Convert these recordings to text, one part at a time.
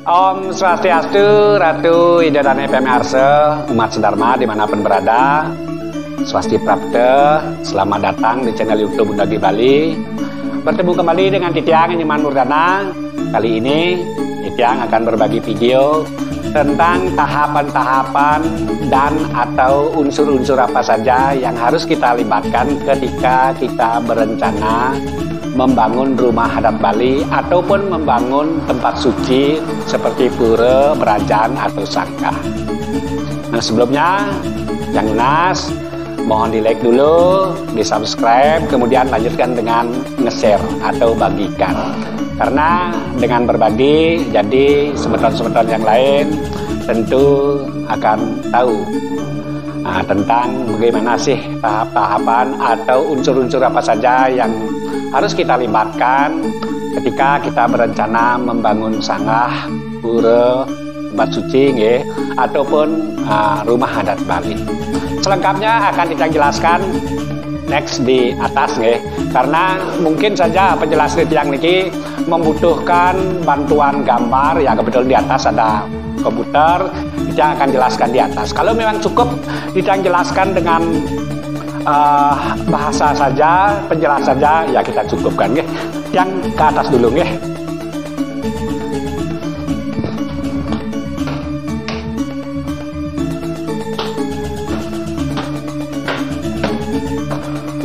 Om Swastiastu, Ratu Idodane Pemirsa, umat sedharma dimanapun berada. Swasti Prapta, selamat datang di channel YouTube Undagi Bali. Bertemu kembali dengan Titiang Nyiman Murdana. Kali ini Titiang akan berbagi video tentang tahapan-tahapan dan atau unsur-unsur apa saja yang harus kita libatkan ketika kita berencana membangun rumah adat Bali ataupun membangun tempat suci seperti pura, berajaan atau sangkah. Nah, sebelumnya yang lunas mohon di like dulu, di subscribe, kemudian lanjutkan dengan nge-share atau bagikan. Karena dengan berbagi, jadi semeton-semeton yang lain tentu akan tahu tentang bagaimana sih tahap-tahapan atau unsur-unsur apa saja yang harus kita libatkan ketika kita berencana membangun sangah, pura, tempat suci, ataupun rumah adat Bali. Selengkapnya akan kita jelaskan next di atas, karena mungkin saja penjelasan yang ini membutuhkan bantuan gambar. Ya, kebetulan di atas ada komputer, kita akan jelaskan di atas. Kalau memang cukup kita jelaskan dengan bahasa saja, penjelasan saja, ya kita cukupkan, yang ke atas dulu,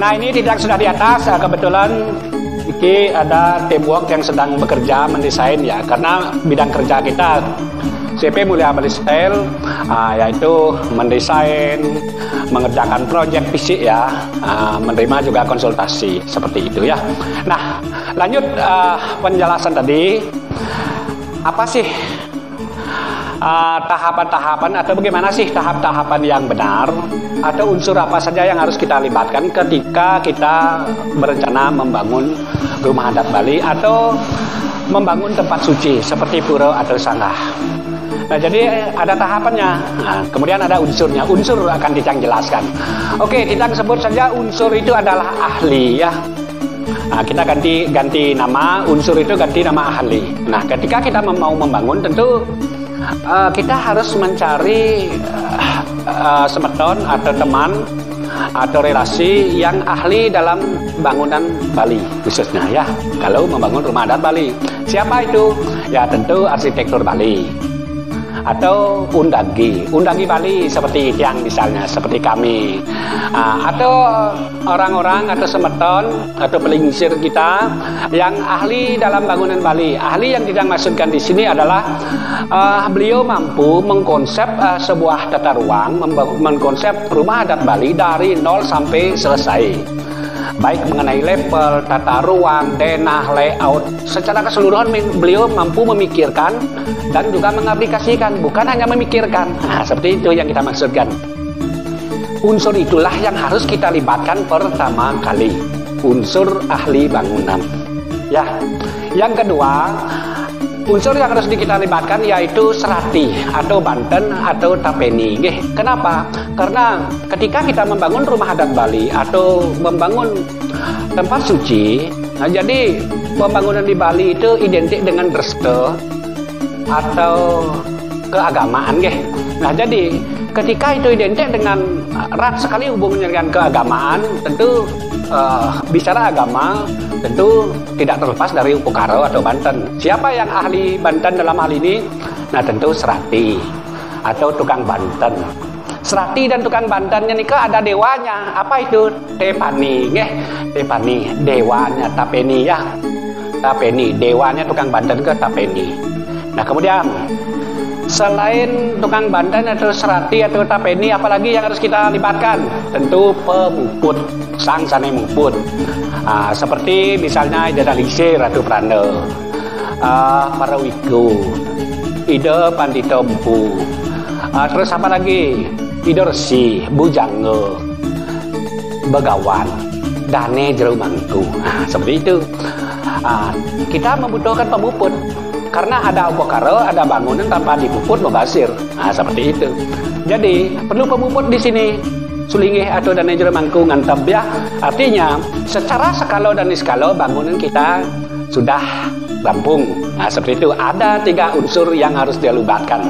Nah, ini tidak sudah di atas. Kebetulan ini ada teamwork yang sedang bekerja mendesain, ya, karena bidang kerja kita CP Mulia Bali Style, yaitu mendesain, mengerjakan proyek fisik, ya, menerima juga konsultasi seperti itu, ya. Nah, lanjut penjelasan tadi, apa sih tahapan-tahapan atau bagaimana sih tahap-tahapan yang benar atau unsur apa saja yang harus kita libatkan ketika kita berencana membangun rumah adat Bali atau membangun tempat suci seperti pura atau sangah. Nah, jadi ada tahapannya. Nah, kemudian ada unsurnya. Unsur akan Titiang jelaskan. Oke, Titiang sebut saja unsur itu adalah ahli, ya. Nah, kita ganti nama unsur itu, ganti nama ahli. Nah, ketika kita mau membangun, tentu kita harus mencari semeton atau teman atau relasi yang ahli dalam bangunan Bali khususnya, ya. Kalau membangun rumah adat Bali, siapa itu? Ya, tentu arsitektur Bali atau undagi Bali seperti yang misalnya seperti kami, atau orang-orang atau semeton atau pelingsir kita yang ahli dalam bangunan Bali. Ahli yang tidak maksudkan di sini adalah beliau mampu mengkonsep sebuah tata ruang, mengkonsep rumah adat Bali dari nol sampai selesai. Baik mengenai level, tata ruang, denah, layout, secara keseluruhan beliau mampu memikirkan dan juga mengaplikasikan, bukan hanya memikirkan. Nah, seperti itu yang kita maksudkan. Unsur itulah yang harus kita libatkan pertama kali, unsur ahli bangunan. Ya, yang kedua, unsur yang harus kita libatkan yaitu serati atau banten atau tapeni. Kenapa? Karena ketika kita membangun rumah adat Bali atau membangun tempat suci, nah, jadi pembangunan di Bali itu identik dengan dresta atau keagamaan, Nah, jadi ketika itu identik dengan erat sekali hubungannya dengan keagamaan, tentu bicara agama tentu tidak terlepas dari Upukaro atau Banten. Siapa yang ahli Banten dalam hal ini? Nah, tentu serati atau tukang Banten. Serati dan tukang Bantennya nikah ada dewanya. Apa itu? Tepani, Tepani, dewanya tapeni, ya. Tapeni, dewanya tukang Banten ke tapeni. Nah, kemudian selain tukang Banten atau serati atau tapeni, apalagi yang harus kita libatkan? Tentu pemuput, sang sane muput. Seperti misalnya ide dalisir atau prana, para wiku, ide pandita empu, terus apa lagi? Ide resi, bujangga, begawan, dane jero mangku. Seperti itu. Kita membutuhkan pemuput. Karena ada Upukaro, ada bangunan tanpa dipuput membasir. Seperti itu. Jadi perlu pemuput di sini. Sulingih atau dane jero mangku ngantep, ya. Artinya secara skala dan niskala bangunan kita sudah rampung. Nah, seperti itu. Ada 3 unsur yang harus dilibatkan.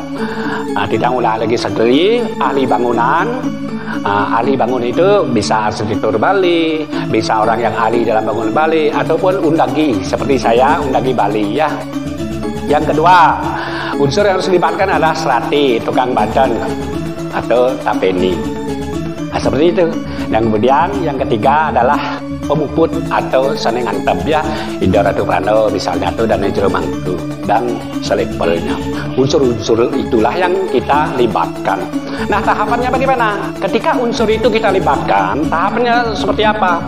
Tidak ulah lagi sendiri, ahli bangunan. Ahli bangun itu bisa arsitektur Bali, bisa orang yang ahli dalam bangunan Bali, ataupun undagi seperti saya, undagi Bali ya. Yang kedua, unsur yang harus dilibatkan adalah serati, tukang badan atau tapeni. Nah, seperti itu. Dan kemudian yang ketiga adalah pemuput atau saneng antep ya, Indra Ratu Prano misalnya atau dan Jero Mangku dan selepelnya. Unsur-unsur itulah yang kita libatkan. Nah, tahapannya bagaimana? Ketika unsur itu kita libatkan, tahapannya seperti apa?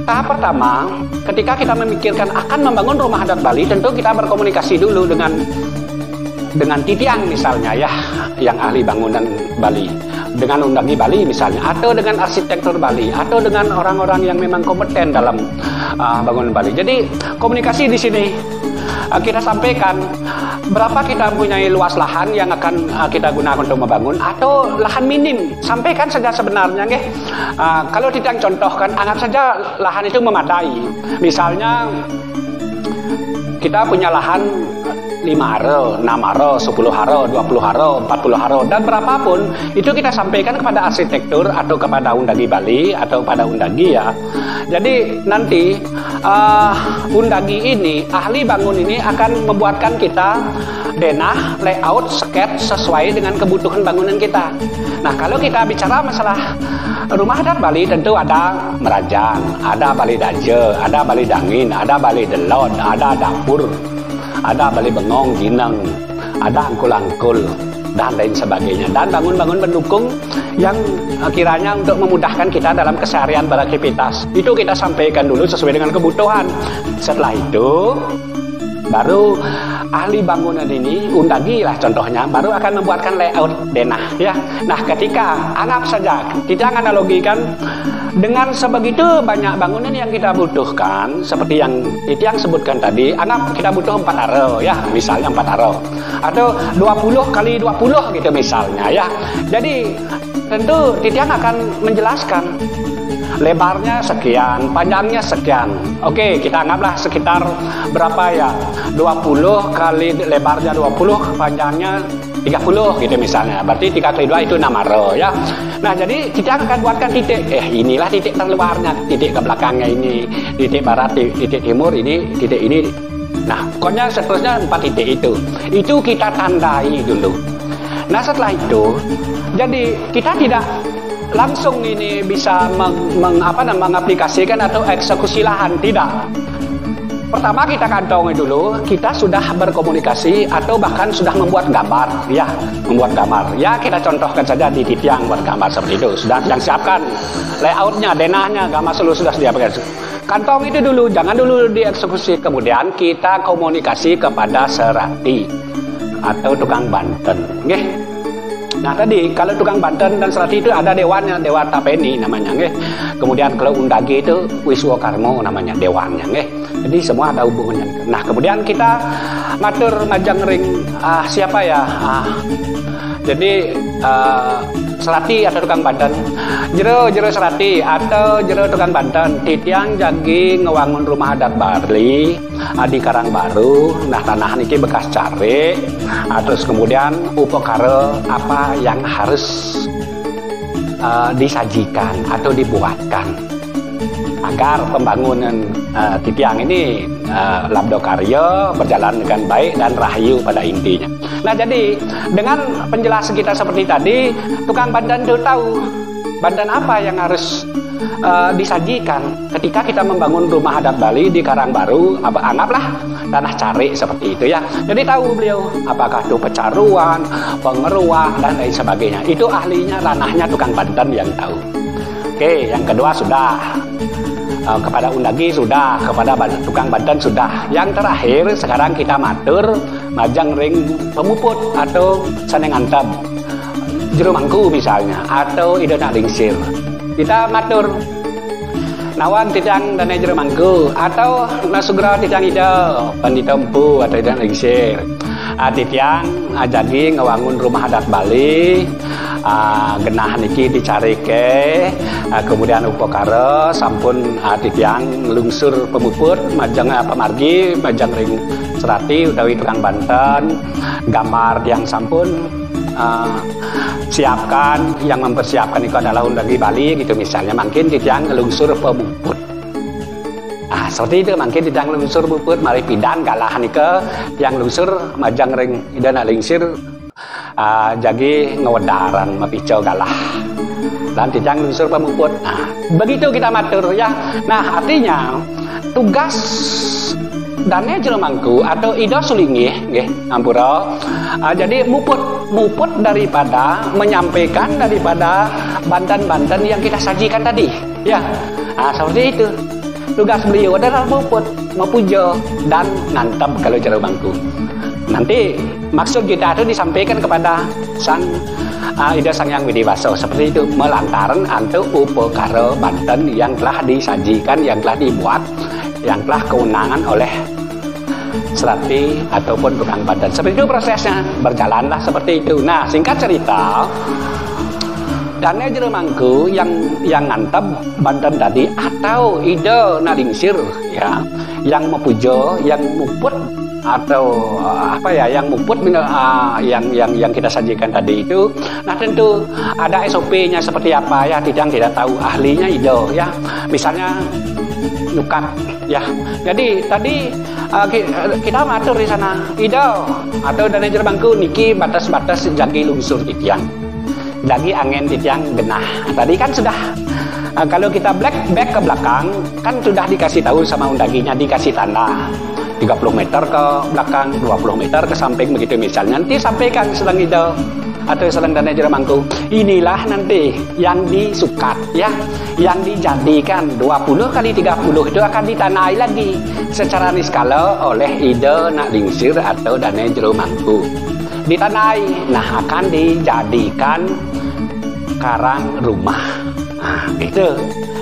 Tahap pertama, ketika kita memikirkan akan membangun rumah adat Bali, tentu kita berkomunikasi dulu dengan titiang misalnya ya, yang ahli bangunan Bali, dengan undagi Bali misalnya, atau dengan arsitektur Bali, atau dengan orang-orang yang memang kompeten dalam bangunan Bali. Jadi komunikasi di sini kita sampaikan berapa kita mempunyai luas lahan yang akan kita gunakan untuk membangun, atau lahan minim. Sampaikan saja sebenarnya, kalau tidak contohkan, anggap saja lahan itu memadai. Misalnya kita punya lahan 5 haro, 6 haro, 10 haro, 20 haro, 40 haro, dan berapapun itu kita sampaikan kepada arsitektur atau kepada undagi Bali atau pada undagi ya. Jadi nanti undagi ini, ahli bangun ini akan membuatkan kita denah, layout, sket sesuai dengan kebutuhan bangunan kita. Nah, kalau kita bicara masalah rumah adat Bali, tentu ada merajang, ada Bali daje, ada Bali dangin, ada Bali delon, ada dapur, ada Bali bengong, jinang, ada angkul-angkul, dan lain sebagainya. Dan bangun-bangun pendukung yang kiranya untuk memudahkan kita dalam keseharian beraktivitas. Itu kita sampaikan dulu sesuai dengan kebutuhan. Setelah itu, baru ahli bangunan ini, undagi lah contohnya, baru akan membuatkan layout denah ya. Nah, ketika anggap saja kita analogikan dengan sebegitu banyak bangunan yang kita butuhkan, seperti yang sebutkan tadi, anggap kita butuh 4 haro ya, misalnya 4 haro, atau 20 kali 20 gitu misalnya ya. Jadi tentu Titiang akan menjelaskan lebarnya sekian, panjangnya sekian. Oke, kita anggaplah sekitar berapa ya, 20 kali lebarnya 20, panjangnya 30 gitu misalnya. Berarti 3 kali 2 itu 6 haro ya. Nah, jadi kita akan buatkan titik. Inilah titik terluarnya, titik ke belakangnya ini, titik barat, titik timur ini, titik ini. Nah, pokoknya seterusnya 4 titik itu. Itu kita tandai dulu. Nah, setelah itu, jadi kita tidak langsung ini bisa mengaplikasikan atau eksekusi lahan, tidak. Pertama kita kantongi dulu, kita sudah berkomunikasi atau bahkan sudah membuat gambar, ya, membuat gambar. Ya, kita contohkan saja di Titiang buat gambar seperti itu. Sudah yang siapkan layoutnya, denahnya, gambar seluruh sudah sediakan. Kantong itu dulu, jangan dulu dieksekusi. Kemudian kita komunikasi kepada serati atau tukang banten, nggih. Nah, tadi kalau tukang banten dan serati itu ada dewannya, dewan tapeni namanya, nggih. Kemudian kalau undagi itu Wiswa Karmo namanya dewannya, nggih. Jadi semua ada hubungannya. Nah, kemudian kita matur majang ring siapa ya? Jadi serati atau tukang banten, jero serati atau jero tukang banten, Titiang jagi ngewangun rumah adat Bali di Karangbaru. Nah, tanah niki bekas cari. Terus kemudian upakara apa yang harus disajikan atau dibuatkan agar pembangunan Titiang ini labdo karya berjalan dengan baik dan rahayu pada intinya. Nah, jadi dengan penjelasan kita seperti tadi, tukang banten itu tahu banten apa yang harus disajikan ketika kita membangun rumah adat Bali di Karangbaru. Anggaplah tanah cari seperti itu ya. Jadi tahu beliau apakah itu pecaruan, pengeruak dan lain sebagainya. Itu ahlinya, ranahnya tukang banten yang tahu. Oke, yang kedua sudah. Kepada undagi sudah, kepada tukang banten sudah. Yang terakhir sekarang kita matur majang ring pemuput atau saneng antep, jero mangku misalnya, atau idona ringsir. Kita matur nawan Titiang dan jero mangku, atau nasugra Titiang ida panditempu atau idona ringsir. Titiang jagi ngewangun rumah adat Bali, genah niki dicarike, kemudian upakara sampun Titiang lungsur pemuput majang pemargi majang ring serati utawi tukang Banten, gambar yang sampun siapkan, yang mempersiapkan itu adalah undagi Bali gitu misalnya, mungkin titiang ngelungsur pemuput. Nah, seperti itu mungkin titiang ngelungsur pemuput, mari pidan galah nika yang lungsur majang ring idana lingsir jagi ngewedaran mapicau galah. Dan titiang lungsur pemuput. Nah, begitu kita matur ya. Nah, artinya tugas dane jelmangku atau ido sulingih nggih ngampura. Jadi muput daripada menyampaikan daripada Banten-Banten yang kita sajikan tadi ya. Nah, seperti itu tugas beliau adalah muput, mepuja dan ngantep kalau jelmangku. Nanti maksud kita itu disampaikan kepada sang Ida Sang Hyang Widiwasa seperti itu, melantaran antu upakara Banten yang telah disajikan, yang telah dibuat, yang telah kewenangan oleh serati ataupun tukang Banten. Seperti itu prosesnya, berjalanlah seperti itu. Nah, singkat cerita, dane jelmangku yang ngantep Banten tadi atau ide nalingsir ya, yang mepuja, yang muput atau apa ya, yang muput yang kita sajikan tadi itu. Nah, tentu ada SOP-nya seperti apa ya, tidak tahu ahlinya ide ya. Misalnya nukat ya. Jadi tadi kita matur di sana ide atau dana jelmangku niki batas-batas jagi lungsur titiang, jagi angin titiang genah. Tadi kan sudah kalau kita back ke belakang kan sudah dikasih tahu sama undaginya, dikasih tanda 30 meter ke belakang, 20 meter ke samping begitu misalnya. Nanti sampaikan sedang ide atau sedang dana jelmangku, inilah nanti yang disukat ya, yang dijadikan 20 kali 30 itu akan ditanai lagi secara niskala oleh ide nak lingsir atau dana jelmangku. Ditanai, nah akan dijadikan karang rumah. Nah, itu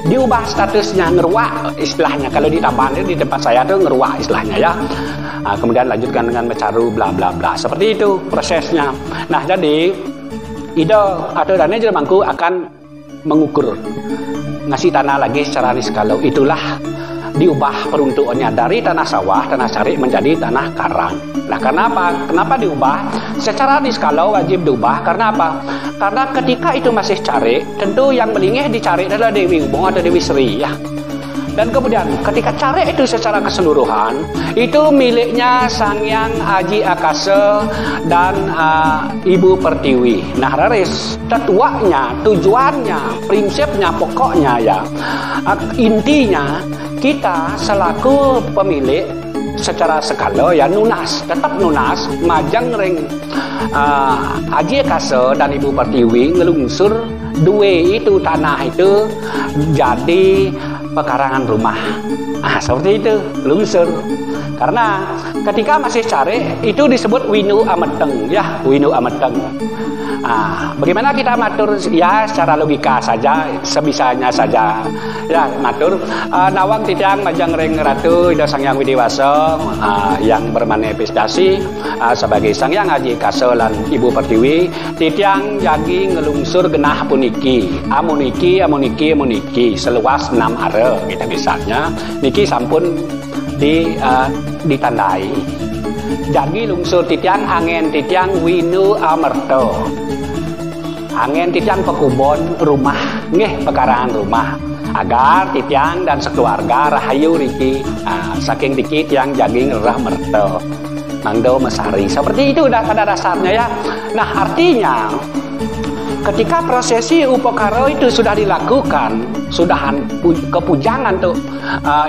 diubah statusnya, ngeruak istilahnya. Kalau di Taban di tempat saya tuh ngeruak istilahnya ya. Nah, kemudian lanjutkan dengan mecaru bla bla bla. Seperti itu prosesnya. Nah, jadi ide atau dana jelmangku akan mengukur, ngasih tanah lagi secara niskala. Itulah diubah peruntukannya dari tanah sawah, tanah cari menjadi tanah karang. Nah, kenapa diubah? Secara niskala wajib diubah karena apa? Karena ketika itu masih cari, tentu yang melingih dicari adalah Dewi Ubung atau Dewi Sri ya. Dan kemudian ketika cari itu secara keseluruhan, itu miliknya Sang Hyang Aji Akasa dan Ibu Pertiwi. Nah, raris tetuanya, tujuannya, prinsipnya, pokoknya ya, intinya kita selaku pemilik secara skala ya nunas, tetap nunas majang ring Aji Akasa dan Ibu Pertiwi ngelungsur duwe itu tanah itu jadi pekarangan rumah. Ah, seperti itu lungsur. Karena ketika masih cari itu disebut winu ameteng ya, winu ameteng. Bagaimana kita matur ya secara logika saja, sebisanya saja ya matur nawang titiang majang ring ratu Ida Sang Hyang Widiwasa yang bermanifestasi sebagai Sang Hyang Aji Akasa lan Ibu Pertiwi, titiang jagi ngelungsur genah puniki amuniki seluas 6 are gitu misalnya, niki sampun ditandai jagi lungsur titiang angin titiang winu amerto, angin titiang pekubon rumah nggih pekarangan rumah, agar titiang dan sekeluarga rahayu riki saking diki tiang jagi ngerah merto mangdo mesari. Seperti itu udah pada dasarnya ya. Nah, artinya ketika prosesi upakara itu sudah dilakukan, sudah kepujangan tuh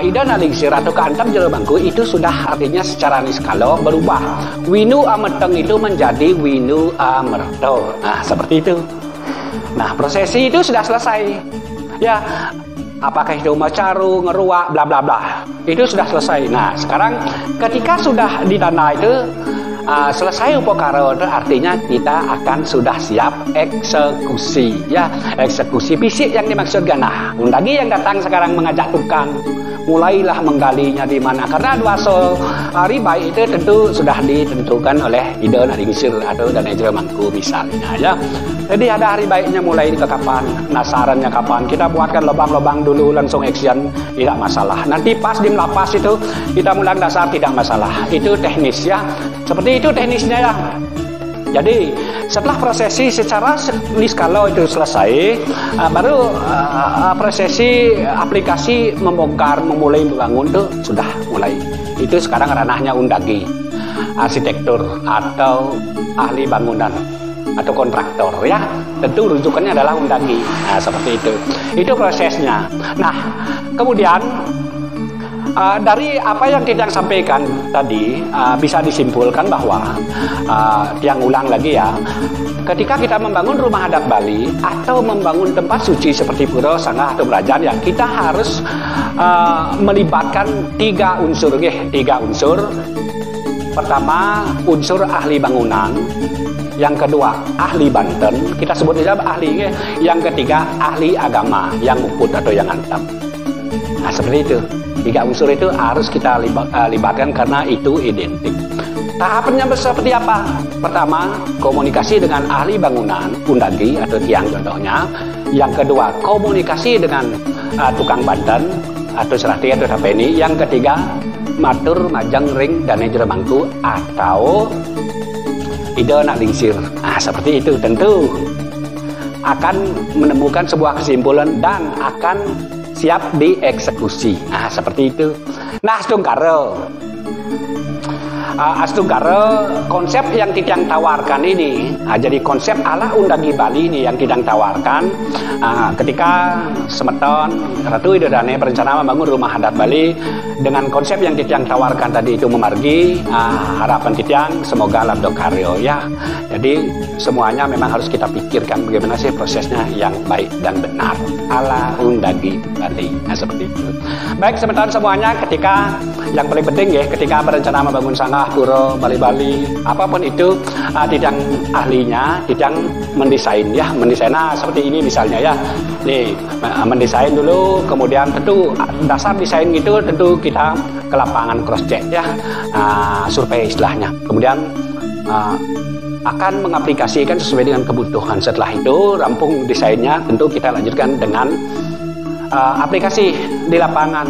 ida nalingsir atau keantam jelmangku itu sudah artinya secara niskala berubah. Winu ameteng itu menjadi winu amerto. Nah, seperti itu. Nah, prosesi itu sudah selesai. Ya, apakah itu macaru, ngeruak, bla bla bla. Itu sudah selesai. Nah, sekarang ketika sudah di tanah itu selesai upakara, artinya kita akan sudah siap eksekusi ya, eksekusi fisik yang dimaksudkan. Nah, undagi yang datang sekarang mengajak tukang mulailah menggalinya di mana, karena duaso ribai itu tentu sudah ditentukan oleh ide nadingsir atau dan ejra mangku misalnya ya. Jadi ada hari baiknya mulai ke kapan, nasarannya kapan, kita buatkan lubang-lubang dulu langsung action, tidak masalah. Nanti pas di melapas itu kita mulai dasar tidak masalah, itu teknis ya. Seperti itu teknisnya ya. Jadi setelah prosesi secara niskala itu selesai, baru prosesi aplikasi membongkar, memulai membangun itu sudah mulai. Itu sekarang ranahnya undagi, arsitektur atau ahli bangunan atau kontraktor ya. Tentu rujukannya adalah undagi. Nah, seperti itu. Itu prosesnya. Nah, kemudian dari apa yang kita sampaikan tadi bisa disimpulkan bahwa yang ulang lagi ya, ketika kita membangun rumah adat Bali atau membangun tempat suci seperti pura, sangah atau kerajaan ya, kita harus melibatkan tiga unsur. Pertama, unsur ahli bangunan. Yang kedua, ahli Banten, kita sebut saja ahli. Yang ketiga, ahli agama yang muput atau yang antap. Nah, seperti itu. Tiga unsur itu harus kita libatkan karena itu identik. Tahapannya seperti apa? Pertama, komunikasi dengan ahli bangunan, undagi atau tiang contohnya. Yang kedua, komunikasi dengan tukang Banten atau serati atau tapeni. Yang ketiga, matur, majang, ring, dan ejra mangku atau ide nak lingsir. Nah, seperti itu tentu akan menemukan sebuah kesimpulan dan akan siap dieksekusi. Nah, seperti itu. Nah, Astungkara konsep yang kita tawarkan ini, jadi konsep ala undagi Bali ini yang kita tawarkan ketika Semeton Ratu Idodane berencana membangun rumah adat Bali dengan konsep yang kita tawarkan tadi itu memargi harapan kita semoga labdo karyo ya. Jadi semuanya memang harus kita pikirkan bagaimana sih prosesnya yang baik dan benar ala undagi Bali. Nah, seperti itu. Baik Semeton semuanya, ketika yang paling penting ya, ketika berencana membangun sangah, pura, Bali-Bali, apapun itu, tidak ahlinya, tidak mendesain ya, mendesainnya seperti ini misalnya ya. Nih, mendesain dulu, kemudian tentu dasar desain gitu tentu kita ke lapangan cross check ya, survei istilahnya. Kemudian akan mengaplikasikan sesuai dengan kebutuhan. Setelah itu rampung desainnya, tentu kita lanjutkan dengan aplikasi di lapangan.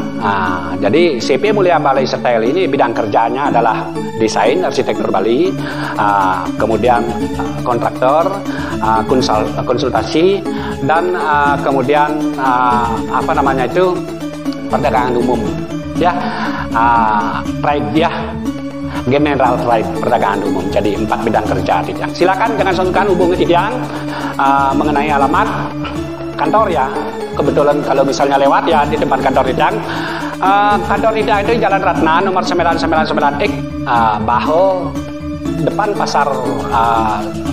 Jadi CP Mulia Balai Style ini bidang kerjanya adalah desain arsitektur Bali, kemudian kontraktor, konsultasi, dan kemudian perdagangan umum ya, trade ya, general trade, perdagangan umum. Jadi 4 bidang kerja Tidang. Silakan jangan sungkan hubungi Tidang mengenai alamat kantor ya. Kebetulan kalau misalnya lewat ya di depan kantor Tidang. Kantor Tidang itu Jalan Ratna nomor 999X, Baho, depan pasar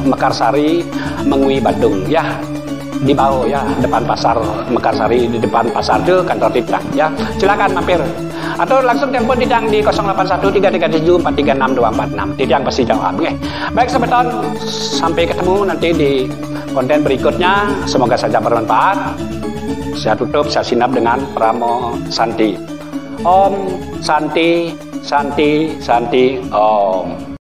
Mekarsari, Mengui, Bandung ya. Di Baho ya, depan pasar Mekarsari, di depan pasar itu kantor Tidang ya. Silakan mampir. Atau langsung telepon Tidang di 081337436246. Tidang pasti jawab. Baik Semeton, sampai ketemu nanti di konten berikutnya. Semoga saja bermanfaat. Saya tutup, saya sinap dengan Pramo Santi. Om Santi, Santi, Santi, Om.